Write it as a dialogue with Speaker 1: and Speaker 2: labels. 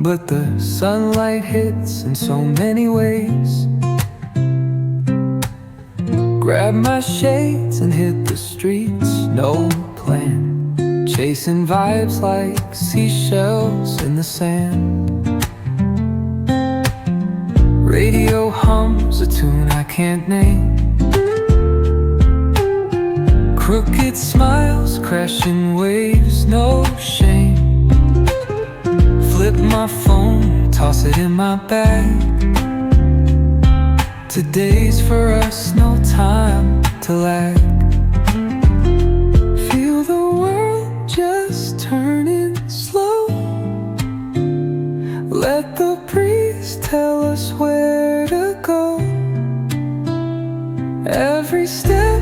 Speaker 1: but the sunlight hits in so many ways. Grab my shades and hit the streets, no plan, chasing vibes like seashells in the sand. Radio hums a tune I can't name. Crooked smiles, crashing waves, no shame. Flip my phone, toss it in my bag. Today's for us, no time to lag. Feel the world just turning slow. Let the breeze tell us where to go. Every step